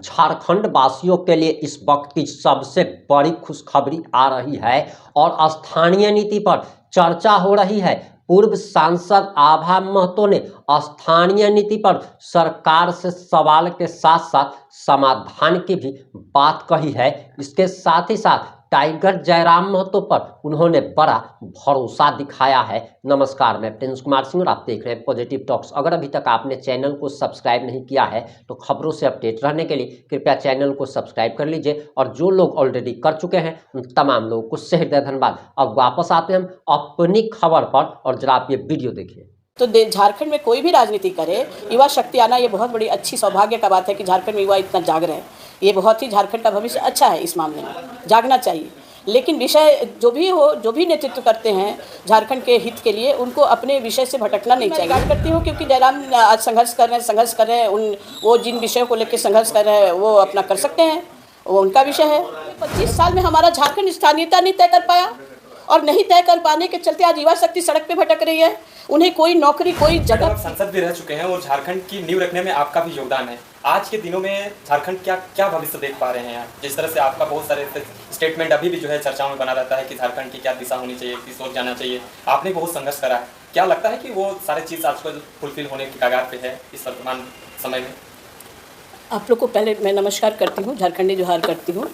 झारखंड वासियों के लिए इस वक्त की सबसे बड़ी खुशखबरी आ रही है और स्थानीय नीति पर चर्चा हो रही है। पूर्व सांसद आभा महतो ने स्थानीय नीति पर सरकार से सवाल के साथ साथ समाधान की भी बात कही है। इसके साथ ही साथ टाइगर जयराम महतो पर उन्होंने बड़ा भरोसा दिखाया है। नमस्कार, मैं प्रिंस कुमार सिंह और आप देख रहे हैं पॉजिटिव टॉक्स। अगर अभी तक आपने चैनल को सब्सक्राइब नहीं किया है तो खबरों से अपडेट रहने के लिए कृपया चैनल को सब्सक्राइब कर लीजिए और जो लोग ऑलरेडी कर चुके हैं उन तमाम लोगों को सहृदय धन्यवाद। अब वापस आते हैं हम अपनी खबर पर और जरा आप ये वीडियो देखिए। तो झारखंड में कोई भी राजनीति करे, युवा शक्ति आना ये बहुत बड़ी अच्छी सौभाग्य का बात है कि झारखंड में युवा इतना जाग रहे हैं। ये बहुत ही झारखंड का भविष्य अच्छा है, इस मामले में जागना चाहिए। लेकिन विषय जो भी हो, जो भी नेतृत्व करते हैं झारखंड के हित के लिए, उनको अपने विषय से भटकना नहीं चाहिए। मैं करती हूँ क्योंकि जयराम आज संघर्ष कर रहे हैं वो जिन विषयों को लेकर संघर्ष कर रहे हैं वो अपना कर सकते हैं, वो उनका विषय है। 25 साल में हमारा झारखंड स्थानीयता नहीं तय कर पाया और नहीं तय कर पाने के चलते आज युवा शक्ति सड़क पे भटक रही है। उन्हें कोई नौकरी, कोई जगह। संसद भी रह चुके हैं और झारखंड की नींव रखने में आपका भी योगदान है। आज के दिनों में झारखंड क्या भविष्य देख पा रहे हैं? जिस तरह से आपका बहुत सारे स्टेटमेंट अभी भी जो है चर्चाओं में बना रहता है कि झारखंड की क्या दिशा होनी चाहिए, किस ओर जाना चाहिए। आपने बहुत संघर्ष करा है, क्या लगता है कि वो सारी चीज़ आजकल फुलफिल होने की कगार पे है इस वर्तमान समय में? आप लोग को पहले मैं नमस्कार करती हूँ, झारखंडी जोहार करती हूँ।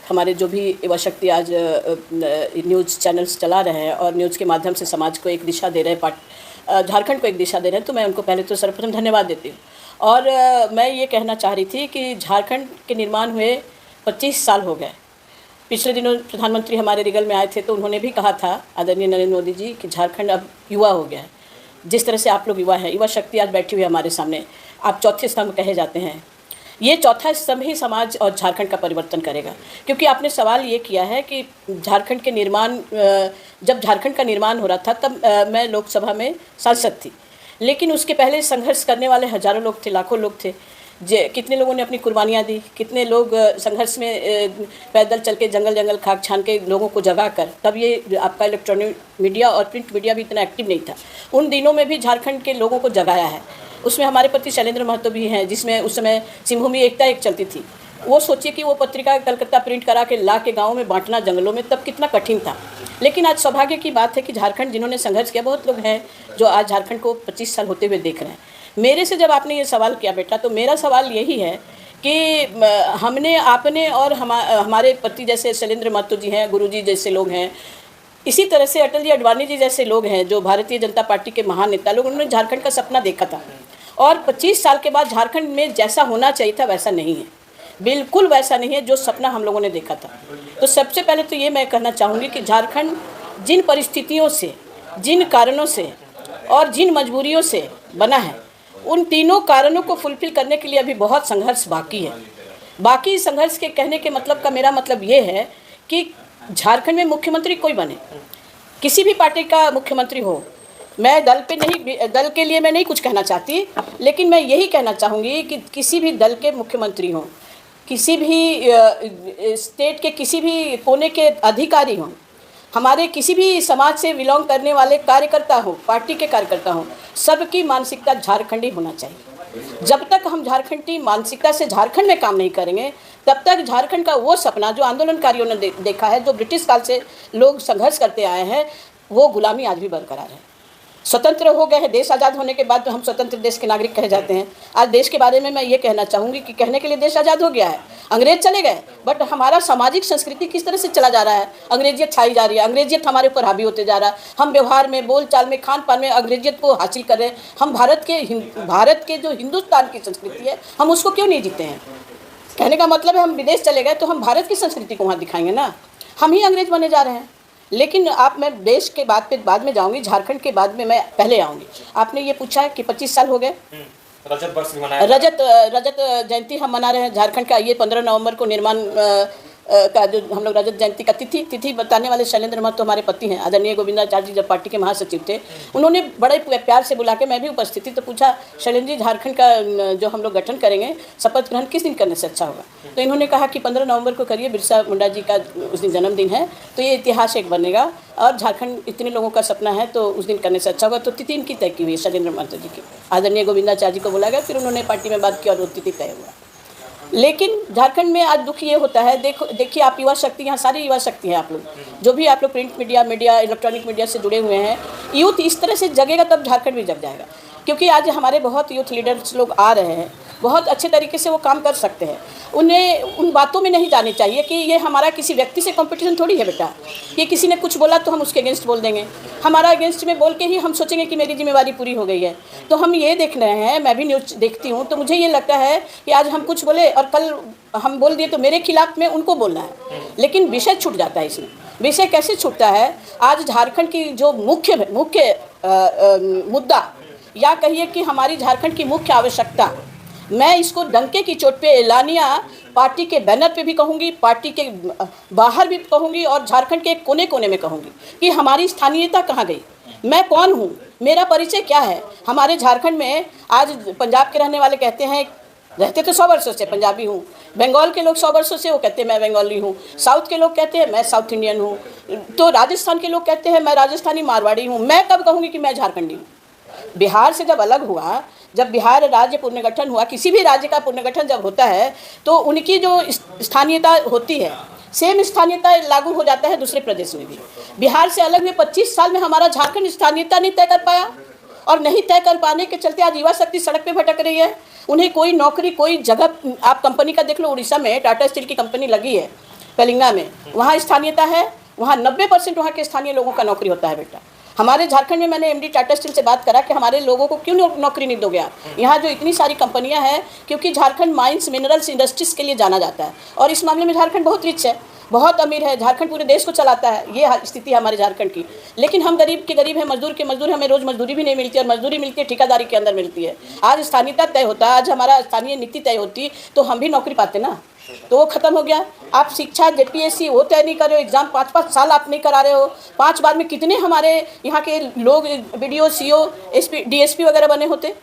हमारे जो भी युवा शक्ति आज न्यूज़ चैनल्स चला रहे हैं और न्यूज़ के माध्यम से समाज को एक दिशा दे रहे हैं, झारखंड को एक दिशा दे रहे हैं, तो मैं उनको पहले तो सर्वप्रथम धन्यवाद देती हूँ। और मैं ये कहना चाह रही थी कि झारखंड के निर्माण हुए 25 साल हो गए। पिछले दिनों प्रधानमंत्री हमारे रिगल में आए थे तो उन्होंने भी कहा था, आदरणीय नरेंद्र मोदी जी, कि झारखंड अब युवा हो गया है। जिस तरह से आप लोग युवा हैं, युवा शक्ति आज बैठी हुई है हमारे सामने, आप चौथे स्तंभ कहे जाते हैं। ये चौथा स्तंभ ही समाज और झारखंड का परिवर्तन करेगा। क्योंकि आपने सवाल ये किया है कि झारखंड के निर्माण, जब झारखंड का निर्माण हो रहा था तब मैं लोकसभा में सांसद थी, लेकिन उसके पहले संघर्ष करने वाले हज़ारों लोग थे, लाखों लोग थे। कितने लोगों ने अपनी कुर्बानियाँ दी, कितने लोग संघर्ष में पैदल चल के जंगल खाक छान के लोगों को जगा कर, तब ये आपका इलेक्ट्रॉनिक मीडिया और प्रिंट मीडिया भी इतना एक्टिव नहीं था। उन दिनों में भी झारखंड के लोगों को जगाया है। उसमें हमारे पति शैलेंद्र महतो भी हैं, जिसमें उस समय सिंहभूमि एकता एक चलती थी। वो सोचिए कि वो पत्रिका कलकत्ता प्रिंट करा के ला के गाँव में बांटना जंगलों में, तब कितना कठिन था। लेकिन आज सौभाग्य की बात है कि झारखंड जिन्होंने संघर्ष किया, बहुत लोग हैं जो आज झारखंड को 25 साल होते हुए देख रहे हैं। मेरे से जब आपने ये सवाल किया बेटा, तो मेरा सवाल यही है कि हमने, आपने और हमारे पति जैसे शैलेंद्र महतो जी हैं, गुरुजी जैसे लोग हैं, इसी तरह से अटल जी अडवाणी जी जैसे लोग हैं जो भारतीय जनता पार्टी के महान नेता लोग, उन्होंने झारखंड का सपना देखा था। और 25 साल के बाद झारखंड में जैसा होना चाहिए था वैसा नहीं है, बिल्कुल वैसा नहीं है जो सपना हम लोगों ने देखा था। तो सबसे पहले तो ये मैं कहना चाहूँगी कि झारखंड जिन परिस्थितियों से, जिन कारणों से और जिन मजबूरियों से बना है, उन तीनों कारणों को फुलफिल करने के लिए अभी बहुत संघर्ष बाकी है। बाकी संघर्ष के कहने के मतलब का मेरा मतलब ये है कि झारखंड में मुख्यमंत्री कोई बने, किसी भी पार्टी का मुख्यमंत्री हो, मैं दल पे नहीं, दल के लिए मैं नहीं कुछ कहना चाहती, लेकिन मैं यही कहना चाहूँगी कि किसी भी दल के मुख्यमंत्री हों, किसी भी स्टेट के किसी भी कोने के अधिकारी हों, हमारे किसी भी समाज से बिलोंग करने वाले कार्यकर्ता हो, पार्टी के कार्यकर्ता हो, सबकी मानसिकता झारखंडी होना चाहिए। जब तक हम झारखंडी मानसिकता से झारखंड में काम नहीं करेंगे, तब तक झारखंड का वो सपना जो आंदोलनकारियों ने देखा है, जो ब्रिटिश काल से लोग संघर्ष करते आए हैं, वो गुलामी आज भी बरकरार है। स्वतंत्र हो गए हैं, देश आज़ाद होने के बाद तो हम स्वतंत्र देश के नागरिक कहे जाते हैं। आज देश के बारे में मैं ये कहना चाहूँगी कि कहने के लिए देश आज़ाद हो गया है, अंग्रेज चले गए, बट हमारा सामाजिक संस्कृति किस तरह से चला जा रहा है, अंग्रेजियत छाई जा रही है, अंग्रेजियत हमारे ऊपर हावी होते जा रहा है। हम व्यवहार में, बोलचाल में, खान पान में अंग्रेजियत को हासिल कर रहे हैं। हम भारत के जो हिंदुस्तान की संस्कृति है, हम उसको क्यों नहीं जीते हैं? कहने का मतलब है हम विदेश चले गए तो हम भारत की संस्कृति को वहाँ दिखाएंगे ना, हम ही अंग्रेज बने जा रहे हैं। लेकिन मैं देश के बाद में जाऊंगी, झारखंड के बाद में मैं पहले आऊंगी। आपने ये पूछा है कि 25 साल हो गए, रजत वर्ष भी मनाया, रजत जयंती हम मना रहे हैं झारखंड का। ये 15 नवंबर को निर्माण का जो हम लोग रजत जयंती का तिथि बताने वाले शैलेंद्र महतो हमारे पति हैं। आदरणीय गोविंदाचार्य जी जब पार्टी के महासचिव थे, उन्होंने बड़े प्यार से बुला के, मैं भी उपस्थित थी, तो पूछा, शैलेंद्र जी झारखंड का जो हम लोग गठन करेंगे, शपथ ग्रहण किस दिन करने से अच्छा होगा? तो इन्होंने कहा कि 15 नवंबर को करिए, बिरसा मुंडा जी का उस दिन जन्मदिन है, तो ये इतिहास एक बनेगा और झारखंड इतने लोगों का सपना है तो उस दिन करने से अच्छा होगा। तो तिथि इनकी तय की हुई है, शैलेंद्र महतो जी की। आदरणीय गोविंदाचार्य जी को बोला गया, फिर उन्होंने पार्टी में बात की और वो तिथि तय हुआ। लेकिन झारखंड में आज दुख ये होता है, देखिए आप युवा शक्ति, यहाँ सारी युवा शक्ति हैं आप लोग, जो भी आप लोग प्रिंट मीडिया इलेक्ट्रॉनिक मीडिया से जुड़े हुए हैं, यूथ इस तरह से जगेगा तब झारखंड भी जग जाएगा। क्योंकि आज हमारे बहुत यूथ लीडर्स लोग आ रहे हैं, बहुत अच्छे तरीके से वो काम कर सकते हैं। उन्हें उन बातों में नहीं जानी चाहिए कि ये हमारा किसी व्यक्ति से कंपटीशन थोड़ी है बेटा, कि किसी ने कुछ बोला तो हम उसके अगेंस्ट बोल देंगे। हमारा अगेंस्ट में बोल के ही हम सोचेंगे कि मेरी जिम्मेवारी पूरी हो गई है। तो हम ये देख रहे हैं, मैं भी न्यूज़ देखती हूँ, तो मुझे ये लगता है कि आज हम कुछ बोले और कल हम बोल दिए तो मेरे खिलाफ में उनको बोलना है, लेकिन विषय छूट जाता है। इसमें विषय कैसे छूटता है? आज झारखंड की जो मुख्य मुद्दा, या कहिए कि हमारी झारखंड की मुख्य आवश्यकता, मैं इसको डंके की चोट पे एलानिया पार्टी के बैनर पे भी कहूँगी, पार्टी के बाहर भी कहूँगी और झारखंड के कोने कोने में कहूँगी कि हमारी स्थानीयता कहाँ गई, मैं कौन हूँ, मेरा परिचय क्या है। हमारे झारखंड में आज पंजाब के रहने वाले कहते हैं, रहते तो 100 वर्षों से पंजाबी हूँ, बंगाल के लोग 100 वर्षों से वो कहते हैं मैं बंगाली हूँ, साउथ के लोग कहते हैं मैं साउथ इंडियन हूँ, तो राजस्थान के लोग कहते हैं मैं राजस्थानी मारवाड़ी हूँ। मैं कब कहूँगी कि मैं झारखंडी हूँ? बिहार से जब अलग हुआ, जब बिहार राज्य पुनर्गठन हुआ, किसी भी राज्य का पुनर्गठन जब होता है तो उनकी जो स्थानीयता होती है, सेम स्थानीयता लागू हो जाता है दूसरे प्रदेश में भी। बिहार से अलग हुए 25 साल में हमारा झारखंड स्थानीयता नहीं तय कर पाया, और नहीं तय कर पाने के चलते आज युवा शक्ति सड़क पे भटक रही है। उन्हें कोई नौकरी, कोई जगह, आप कंपनी का देख लो, उड़ीसा में टाटा स्टील की कंपनी लगी है कलिंगा में, वहाँ स्थानीयता है, वहाँ 90% वहाँ के स्थानीय लोगों का नौकरी होता है बेटा। हमारे झारखंड में मैंने एमडी टाटा स्टील से बात करा कि हमारे लोगों को क्यों नौकरी नहीं दोगे आप, यहाँ जो इतनी सारी कंपनियां हैं, क्योंकि झारखंड माइंस मिनरल्स इंडस्ट्रीज के लिए जाना जाता है और इस मामले में झारखंड बहुत रिच है, बहुत अमीर है। झारखंड पूरे देश को चलाता है, ये स्थिति है हमारे झारखंड की। लेकिन हम गरीब के गरीब हैं, मजदूर के मजदूर, हमें रोज़ मजदूरी भी नहीं मिलती, और मजदूरी मिलती है ठेकेदारी के अंदर मिलती है। आज स्थानीयता तय होता, आज हमारा स्थानीय नीति तय होती तो हम भी नौकरी पाते ना, तो वो खत्म हो गया। आप शिक्षा जेपीएससी वो तय नहीं कर रहे हो, एग्जाम 5-5 साल आप नहीं करा रहे हो, 5 बार में कितने हमारे यहाँ के लोग बीडीओ, सीओ, एसपी, डीएसपी वगैरह बने होते,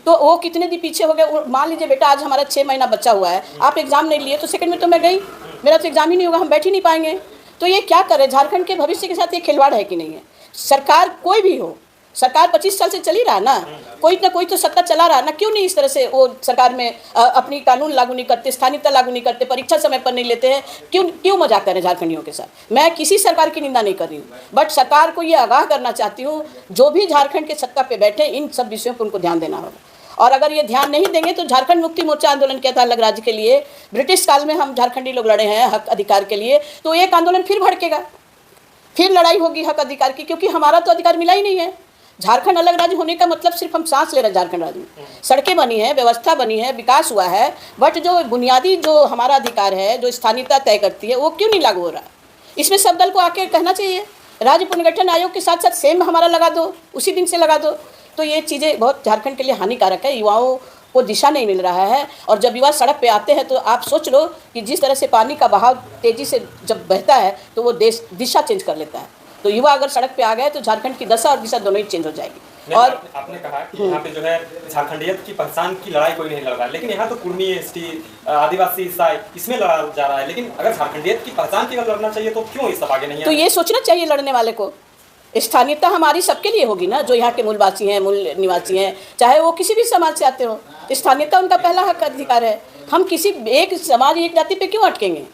तो वो कितने दिन पीछे हो गए। मान लीजिए बेटा आज हमारा 6 महीना बच्चा हुआ है, आप एग्जाम नहीं लिए तो सेकंड में तो मैं गई, मेरा तो एग्जाम ही नहीं होगा, हम बैठ ही नहीं पाएंगे। तो ये क्या करे, झारखंड के भविष्य के साथ ये खिलवाड़ है कि नहीं है? सरकार कोई भी हो, सरकार 25 साल से चली रहा ना कोई तो सत्ता चला रहा ना, क्यों नहीं इस तरह से वो सरकार में अपनी कानून लागू नहीं करते, स्थानीयता लागू नहीं करते, परीक्षा समय पर नहीं लेते हैं? क्यों मजाक करें झारखंडियों के साथ? मैं किसी सरकार की निंदा नहीं कर रही हूँ, बट सरकार को ये आगाह करना चाहती हूँ, जो भी झारखंड के सत्ता पे बैठे इन सब विषयों पर उनको ध्यान देना होगा। और अगर ये ध्यान नहीं देंगे तो झारखंड मुक्ति मोर्चा आंदोलन किया था अलग राज्य के लिए, ब्रिटिश काल में हम झारखंडी लोग लड़े हैं हक अधिकार के लिए, तो एक आंदोलन फिर भड़केगा, फिर लड़ाई होगी हक अधिकार की, क्योंकि हमारा तो अधिकार मिला ही नहीं है। झारखंड अलग राज्य होने का मतलब सिर्फ हम सांस ले रहे हैं झारखंड राज्य में, सड़कें बनी हैं, व्यवस्था बनी है, विकास हुआ है, बट जो बुनियादी जो हमारा अधिकार है, जो स्थानीयता तय करती है, वो क्यों नहीं लागू हो रहा? इसमें सब दल को आके कहना चाहिए, राज्य पुनर्गठन आयोग के साथ साथ सेम हमारा लगा दो, उसी दिन से लगा दो। तो ये चीज़ें बहुत झारखंड के लिए हानिकारक है, युवाओं को दिशा नहीं मिल रहा है। और जब युवा सड़क पे आते हैं तो आप सोच लो कि जिस तरह से पानी का बहाव तेज़ी से जब बहता है तो वो देश दिशा चेंज कर लेता है। तो युवा अगर सड़क पे आ गए तो झारखंड की दशा और दिशा दोनों ही चेंज हो जाएगी। और आपने कहा कि यहाँ पे जो है झारखंडियत की पहचान की लड़ाई कोई नहीं लड़ रहा है, लेकिन यहाँ तो कुर्मी, एसटी, आदिवासी, ईसाई, इसमें लड़ा जा रहा है। लेकिन अगर झारखंडियत की पहचान की लड़ना चाहिए तो क्यों इस सब आगे नहीं? तो ये सोचना चाहिए लड़ने वाले को, स्थानीयता हमारी सबके लिए होगी ना, जो यहाँ के मूलवासी हैं, मूल निवासी हैं, चाहे वो किसी भी समाज से आते हो, स्थानीयता उनका पहला हक अधिकार है। हम किसी एक समाज, एक जाति पे क्यों अटकेंगे?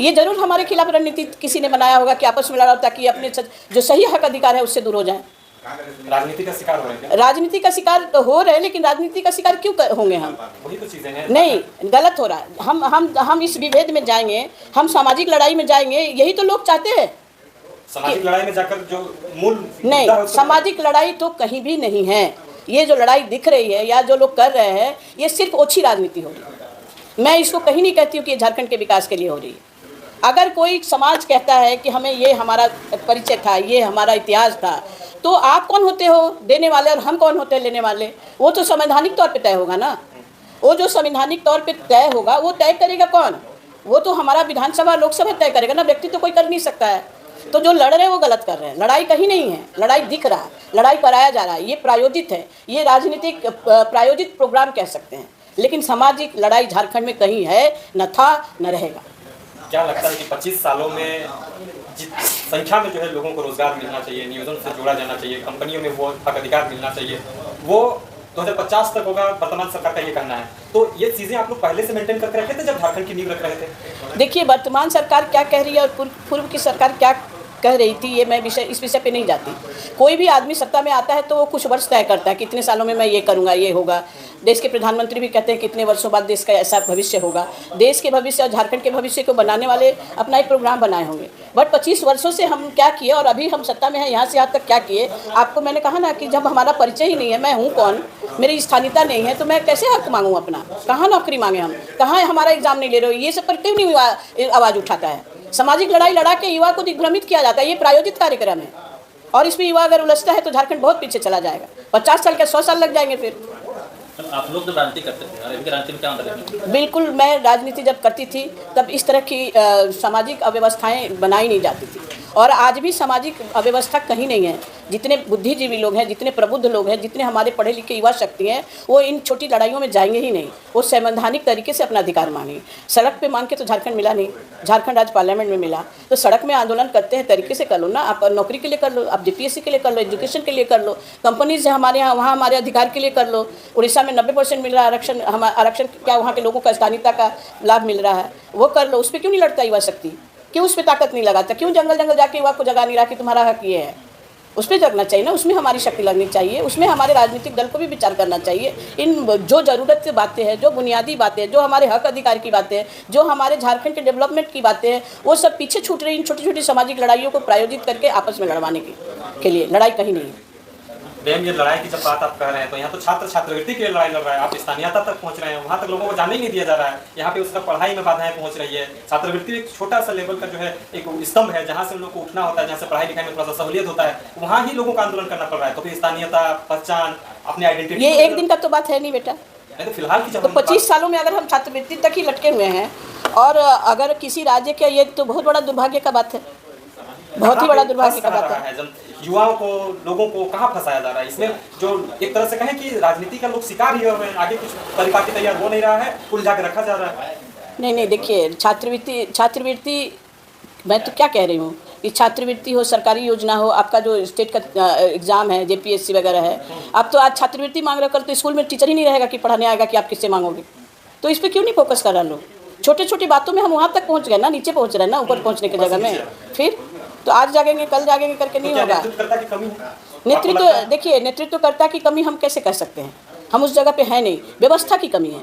ये जरूर हमारे खिलाफ रणनीति किसी ने बनाया होगा कि आपस में लड़ा, ताकि अपने जो सही हक अधिकार है उससे दूर हो जाए। राजनीति का शिकार हो रहे हैं, राजनीति का शिकार तो हो रहे हैं, लेकिन राजनीति का शिकार क्यों होंगे हम? वही तो चीजें हैं। नहीं, गलत हो रहा है। हम इस विभेद में जाएंगे, हम सामाजिक लड़ाई में जाएंगे, यही तो लोग चाहते हैं। सामाजिक लड़ाई में जाकर जो मूल नहीं, सामाजिक लड़ाई तो कहीं भी नहीं है। ये जो लड़ाई दिख रही है या जो लोग कर रहे हैं, ये सिर्फ ओछी राजनीति हो रही है। मैं इसको कहीं नहीं कहती हूँ कि झारखंड के विकास के लिए हो रही है। अगर कोई समाज कहता है कि हमें ये हमारा परिचय था, ये हमारा इतिहास था, तो आप कौन होते हो देने वाले और हम कौन होते हैं लेने वाले? वो तो संवैधानिक तौर पे तय होगा ना। वो जो संवैधानिक तौर पे तय होगा वो तय करेगा कौन? वो तो हमारा विधानसभा, लोकसभा तय करेगा ना, व्यक्ति तो कोई कर नहीं सकता है। तो जो लड़ रहे हैं वो गलत कर रहे हैं। लड़ाई कहीं नहीं है, लड़ाई दिख रहा है, लड़ाई कराया जा रहा है, ये प्रायोजित है, ये राजनीतिक प्रायोजित प्रोग्राम कह सकते हैं। लेकिन सामाजिक लड़ाई झारखंड में कहीं है न, था न रहेगा। क्या लगता है कि 25 सालों में जिस संख्या में जो है लोगों को रोजगार मिलना चाहिए, नियोजन से जोड़ा जाना चाहिए, कंपनियों में वो हक अधिकार मिलना चाहिए, वो 2050 तक होगा, वर्तमान सरकार का ये कहना है। तो ये चीजें आप लोग पहले से मेंटेन करके रखे थे जब झारखंड की नींव रख रहे थे? देखिए, वर्तमान सरकार क्या कह रही है और पूर्व की सरकार क्या कह रही थी, ये मैं इस विषय पे नहीं जाती। कोई भी आदमी सत्ता में आता है तो वो कुछ वर्ष तय करता है कि इतने सालों में मैं ये करूँगा, ये होगा। देश के प्रधानमंत्री भी कहते हैं कितने वर्षों बाद देश का ऐसा भविष्य होगा। देश के भविष्य और झारखंड के भविष्य को बनाने वाले अपना एक प्रोग्राम बनाए होंगे। बट 25 वर्षों से हम क्या किए और अभी हम सत्ता में हैं, यहाँ से यहाँ तक क्या किए। आपको मैंने कहा ना कि जब हमारा परिचय ही नहीं है, मैं हूँ कौन, मेरी स्थानीयता नहीं है, तो मैं कैसे हक मांगूँ अपना? कहाँ नौकरी मांगे हम? कहाँ हमारा एग्जाम नहीं ले रहे हो? ये सब पर क्यों नहीं आवाज़ उठाता है? सामाजिक लड़ाई लड़ा के युवा को दिग्भ्रमित किया जाता है। ये प्रायोजित कार्यक्रम है और इसमें युवा अगर उलझता है तो झारखंड बहुत पीछे चला जाएगा। 50 साल के 100 साल लग जाएंगे फिर। आप लोग जब राजनीति करते थे और इनकी राजनीति में क्या अंतर है? बिल्कुल, मैं राजनीति जब करती थी तब इस तरह की सामाजिक अव्यवस्थाएं बनाई नहीं जाती थी और आज भी सामाजिक अव्यवस्था कहीं नहीं है। जितने बुद्धिजीवी लोग हैं, जितने प्रबुद्ध लोग हैं, जितने हमारे पढ़े लिखे युवा शक्ति हैं, वो इन छोटी लड़ाइयों में जाएंगे ही नहीं। वो संवैधानिक तरीके से अपना अधिकार मांगे। सड़क पे मांग के तो झारखंड मिला नहीं, झारखंड आज पार्लियामेंट में मिला। तो सड़क में आंदोलन करते हैं तरीके से कर लो ना। आप नौकरी के लिए कर लो, आप जीपीएससी के लिए कर लो, एजुकेशन के लिए कर लो, कंपनीज हमारे यहाँ वहाँ हमारे अधिकार के लिए कर लो। उड़ीसा में 90% मिल रहा है आरक्षण, आरक्षण क्या वहाँ के लोगों का स्थानीयता का लाभ मिल रहा है, वो कर लो। उस पर क्यों नहीं लड़ता युवा शक्ति? क्यों उस पर ताकत नहीं लगाता? क्यों जंगल जंगल जाके युवा को जगा नहीं रहा कि तुम्हारा हक ये है? उस पर जगना चाहिए ना, उसमें हमारी शक्ति लगनी चाहिए, उसमें हमारे राजनीतिक दल को भी विचार करना चाहिए। इन जो ज़रूरत की बातें हैं, जो बुनियादी बातें हैं, जो हमारे हक अधिकार की बातें हैं, जो हमारे झारखंड के डेवलपमेंट की बातें हैं, वो सब पीछे छूट रही। इन छोटी छोटी सामाजिक लड़ाइयों को प्रायोजित करके आपस में लड़वाने के लिए लड़ाई कहीं नहीं है। मैम, ये लड़ाई की जब बात आप कह रहे हैं तो यहाँ तो छात्र छात्रवृत्ति के लिए लड़ाई लड़ रहा है, आप स्थानीयता तक पहुँच रहे हैं, वहाँ तक लोगों को जाने ही नहीं दिया जा रहा है। यहाँ पे उसका पढ़ाई में बाधाएं पहुँच रही है। छात्रवृत्ति एक छोटा सा लेवल का जो है एक स्तंभ है जहाँ से उन लोग को उठना होता है, जहाँ से पढ़ाई लिखाई में थोड़ा सा सहूलियत होता है, वहाँ ही लोगों को आंदोलन करना पड़ रहा है। तो फिर स्थानीयता, पहचान, अपनी आइडेंटिटी, ये एक दिन का तो बात है नहीं बेटा। तो फिलहाल की तो 25 सालों में अगर हम छात्रवृत्ति तक ही लटके हुए हैं और अगर किसी राज्य के, ये तो बहुत बड़ा दुर्भाग्य का बात है, बहुत ही बड़ा दुर्भाग्य का बात है। युवाओं को, लोगों को कहाँ फंसाया जा रहा है इसमें? जो एक तरह से कहें कि राजनीति का लोग शिकार ही हो रहे हैं, आगे कुछ परिपाटी तैयार हो नहीं रहा है, उलझा के रखा जा रहा है। नहीं, देखिए, छात्रवृत्ति मैं तो क्या कह रही हूँ कि छात्रवृत्ति हो, सरकारी योजना हो, आपका जो स्टेट का एग्ज़ाम है, जेपीएससी वगैरह है, आप तो आज छात्रवृत्ति मांग रहे हो, कल तो स्कूल में टीचर ही नहीं रहेगा कि पढ़ाने आएगा कि आप किससे मांगोगे। तो इस पर क्यों नहीं फोकस कर रहा लोग? छोटे छोटी बातों में हम वहाँ तक पहुँच गए ना, नीचे पहुँच रहे हैं ना, ऊपर पहुँचने की जगह में। फिर तो आज जागेंगे कल जागेंगे करके नहीं होगा। नेतृत्व, देखिए, नेतृत्वकर्ता की कमी हम कैसे कह सकते हैं? हम उस जगह पे है नहीं, व्यवस्था की कमी है।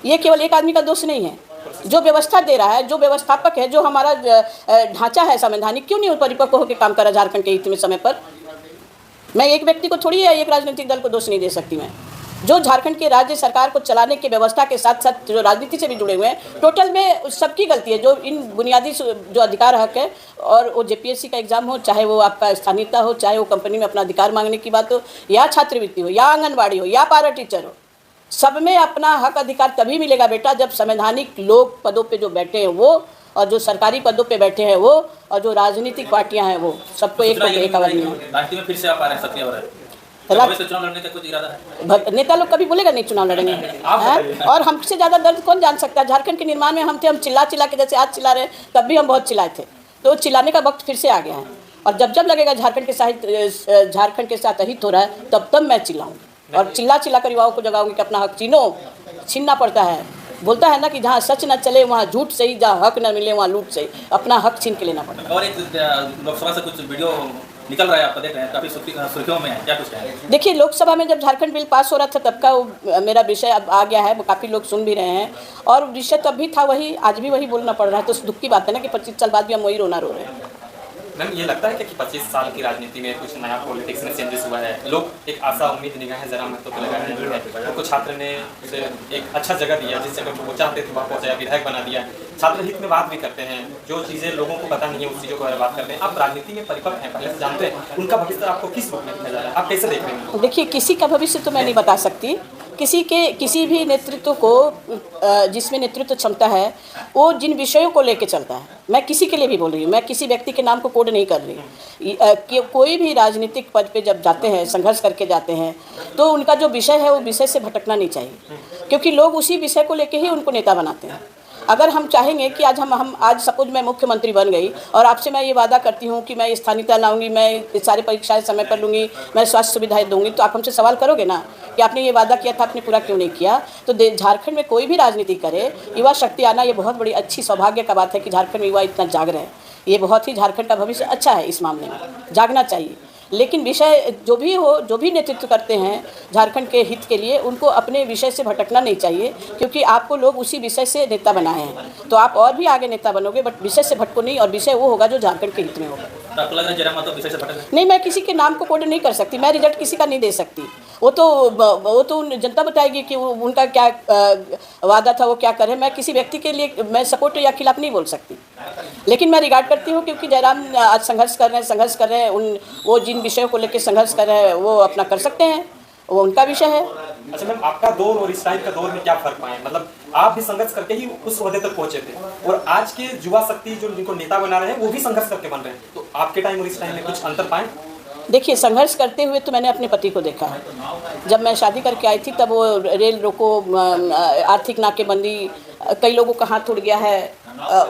ये केवल एक आदमी का दोष नहीं है। जो व्यवस्था दे रहा है, जो व्यवस्थापक है, जो हमारा ढांचा है संवैधानिक, क्यों नहीं परिपक्व होकर काम करा झारखंड के हित में समय पर? मैं एक व्यक्ति को थोड़ी है, एक राजनीतिक दल को दोष नहीं दे सकती मैं। जो झारखंड के राज्य सरकार को चलाने की व्यवस्था के साथ साथ जो राजनीति से भी जुड़े हुए हैं, टोटल में सबकी गलती है। जो इन बुनियादी जो अधिकार हक है, और वो जेपीएससी का एग्ज़ाम हो, चाहे वो आपका स्थानीयता हो, चाहे वो कंपनी में अपना अधिकार मांगने की बात हो, या छात्रवृत्ति हो, या आंगनबाड़ी हो, या पारा टीचर हो, सब में अपना हक अधिकार तभी मिलेगा बेटा जब संवैधानिक लोग पदों पे जो बैठे हैं वो, और जो सरकारी पदों पे बैठे हैं वो, और जो राजनीतिक पार्टियां हैं वो, सबको एक आवाज़ में। राजनीति में फिर से आप आ रहे हैं, सक्रिय हो रहे हैं, चुनाव लड़ने का कुछ इरादा है? नेता लोग कभी बोलेगा नहीं चुनाव लड़ेंगे? और हमसे ज़्यादा दर्द कौन जान सकता है? झारखंड के निर्माण में हम चिल्ला के, जैसे आज चिल्ला रहे हैं, तब भी हम बहुत चिल्लाए थे। तो चिल्लाने का वक्त फिर से आ गया है। और जब लगेगा झारखंड के साथ अहित हो रहा है, तब मैं चिल्लाऊंगी और चिल्ला कर युवाओं को जगाऊंगी कि अपना हक छीनना पड़ता है। बोलता है ना कि जहाँ सच न चले वहाँ झूठ सही, जहाँ हक न मिले वहाँ लूट सही, अपना हक छीन के लेना पड़ता है। और एक लोकसभा से कुछ वीडियो निकल रहा है, आप देख रहे हैं, काफ़ी सुर्खियों में है, क्या कुछ कहें? देखिए, लोकसभा में जब झारखंड बिल पास हो रहा था तब का मेरा विषय अब आ गया है, काफ़ी लोग सुन भी रहे हैं, और विषय तब भी था वही, आज भी वही बोलना पड़ रहा है। तो दुख की बात है ना कि 25 साल बाद भी हम वही रोना रो रहे हैं। मैम, ये लगता है कि 25 साल की राजनीति में कुछ नया पॉलिटिक्स में चेंजेस हुआ है? लोग एक आशा, उम्मीद, निगाहें जरा महत्व पे लगा रहे हैं। उनको छात्र ने उसे एक अच्छा जगह दिया, जिस जगह वो चाहते थे वहाँ पहुँचाया, विधायक बना दिया। छात्र हित में बात भी करते हैं, जो चीज़ें लोगों को पता नहीं है उस चीज़ों के बारे में बात करते हैं। आप राजनीति में परिपक्व हैं, पहले से जानते हैं, उनका भविष्य आपको किस रूप में दिखा जा रहा है, आप कैसे देख रहे हैं? देखिए, किसी का भविष्य तो मैं नहीं बता सकती। किसी भी नेतृत्व को, जिसमें नेतृत्व क्षमता है, वो जिन विषयों को लेकर चलता है, मैं किसी के लिए भी बोल रही हूँ, मैं किसी व्यक्ति के नाम को कोड नहीं कर रही। कोई भी राजनीतिक पद पे जब जाते हैं, संघर्ष करके जाते हैं, तो उनका जो विषय है वो विषय से भटकना नहीं चाहिए, क्योंकि लोग उसी विषय को लेकर ही उनको नेता बनाते हैं। अगर हम चाहेंगे कि आज हम आज सपोज मैं मुख्यमंत्री बन गई और आपसे मैं ये वादा करती हूँ कि मैं स्थानीयता लाऊंगी, मैं सारी परीक्षाएं समय पर लूँगी, मैं स्वास्थ्य सुविधाएं दूंगी, तो आप हमसे सवाल करोगे ना कि आपने ये वादा किया था, आपने पूरा क्यों नहीं किया। तो झारखंड में कोई भी राजनीति करे, युवा शक्ति आना ये बहुत बड़ी अच्छी सौभाग्य का बात है कि झारखंड में युवा इतना जाग रहे हैं। ये बहुत ही झारखंड का भविष्य अच्छा है, इस मामले में जागना चाहिए। लेकिन विषय जो भी हो, जो भी नेतृत्व करते हैं झारखंड के हित के लिए, उनको अपने विषय से भटकना नहीं चाहिए, क्योंकि आपको लोग उसी विषय से नेता बनाए हैं। तो आप और भी आगे नेता बनोगे, बट विषय से भटको नहीं, और विषय वो होगा जो झारखंड के हित में होगा। तो आपको लग रहा है जयराम महतो विषय से भटक नहीं, मैं किसी के नाम को कोट नहीं कर सकती, मैं रिजल्ट किसी का नहीं दे सकती। वो तो जनता बताएगी कि उनका क्या वादा था, वो क्या करे। मैं किसी व्यक्ति के लिए मैं सपोर्ट या खिलाफ नहीं बोल सकती, लेकिन मैं रिगार्ड करती हूँ, क्योंकि जयराम आज संघर्ष कर रहे हैं, वो जिन विषयों को लेकर संघर्ष कर रहे हैं वो अपना कर सकते हैं, वो उनका विषय है। अच्छा मैम, आपका दौर और इस टाइम का दौर में क्या फर्क पाए? मतलब आप भी संघर्ष करके ही उस ओहदे तक पहुंचे थे, और आज के युवा शक्ति जो जिनको नेता बना रहे हैं वो भी संघर्ष करके बन रहे हैं, तो आपके टाइम और इस टाइम में कुछ अंतर पाए? देखिए, संघर्ष करते हुए तो मैंने अपने पति को देखा है। जब मैं शादी करके आई थी तब वो रेल रोको, आर्थिक नाकेबंदी, कई लोगों का हाथ उड़ गया है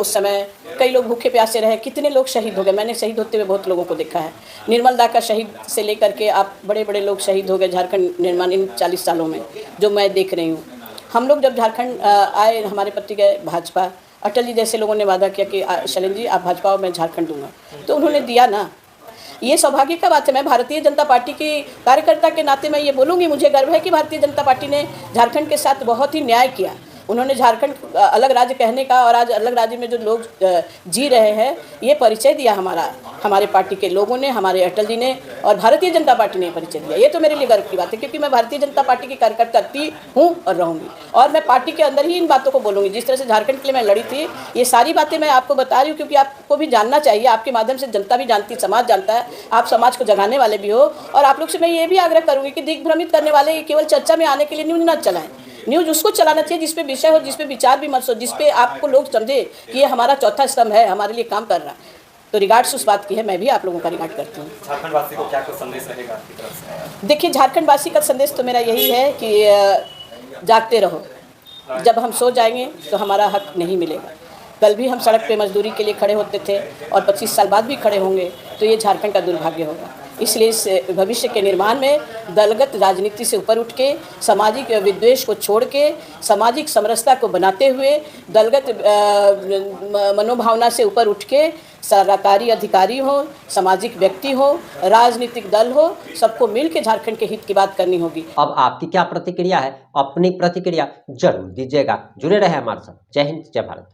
उस समय, कई लोग भूखे प्यासे रहे, कितने लोग शहीद हो गए। मैंने शहीद होते हुए बहुत लोगों को देखा है। निर्मल दा का शहीद से लेकर के आप बड़े बड़े लोग शहीद हो गए झारखंड निर्माण इन 40 सालों में, जो मैं देख रही हूँ। हम लोग जब झारखंड आए, हमारे पति गए भाजपा, अटल जी जैसे लोगों ने वादा किया कि शैलेंद्र जी आप भाजपा और मैं झारखंड दूंगा, तो उन्होंने दिया ना। ये सौभाग्य का बात है। मैं भारतीय जनता पार्टी की कार्यकर्ता के नाते मैं ये बोलूँगी, मुझे गर्व है कि भारतीय जनता पार्टी ने झारखंड के साथ बहुत ही न्याय किया। उन्होंने झारखंड अलग राज्य कहने का और आज अलग राज्य में जो लोग जी रहे हैं, ये परिचय दिया हमारे पार्टी के लोगों ने, हमारे अटल जी ने और भारतीय जनता पार्टी ने परिचय दिया। ये तो मेरे लिए गर्व की बात है, क्योंकि मैं भारतीय जनता पार्टी की कार्यकर्ता थी, हूँ और रहूँगी, और मैं पार्टी के अंदर ही इन बातों को बोलूँगी। जिस तरह से झारखंड के लिए मैं लड़ी थी, ये सारी बातें मैं आपको बता रही हूँ, क्योंकि आपको भी जानना चाहिए। आपके माध्यम से जनता भी जानती, समाज जानता है, आप समाज को जगाने वाले भी हो। और आप लोग से मैं ये भी आग्रह करूँगी कि दिग्भ्रमित करने वाले केवल चर्चा में आने के लिए न्यूज़ न चलाएं। न्यूज़ उसको चलाना चाहिए जिसपे विषय हो, जिसपे विचार विमर्श हो, जिसपे आपको लोग समझे कि ये हमारा चौथा स्तंभ है, हमारे लिए काम कर रहा है। तो रिगार्ड्स उस बात की है, मैं भी आप लोगों का रिगार्ड करती हूँ। झारखंड वासी को क्या कुछ संदेश रहेगा आपकी तरफ से? देखिए, झारखंड वासी का संदेश तो मेरा यही है कि जागते रहो। जब हम सो जाएंगे तो हमारा हक नहीं मिलेगा। कल भी हम सड़क पे मजदूरी के लिए खड़े होते थे और 25 साल बाद भी खड़े होंगे, तो ये झारखंड का दुर्भाग्य होगा। इसलिए इस भविष्य के निर्माण में दलगत राजनीति से ऊपर उठ के, सामाजिक विद्वेष को छोड़ के, सामाजिक समरसता को बनाते हुए, दलगत मनोभावना से ऊपर उठ के सरकारी अधिकारी हो, सामाजिक व्यक्ति हो, राजनीतिक दल हो, सबको मिल के झारखंड के हित की बात करनी होगी। अब आपकी क्या प्रतिक्रिया है? अपनी प्रतिक्रिया जरूर दीजिएगा। जुड़े रहे हमारे साथ। जय हिंद, जय भारत।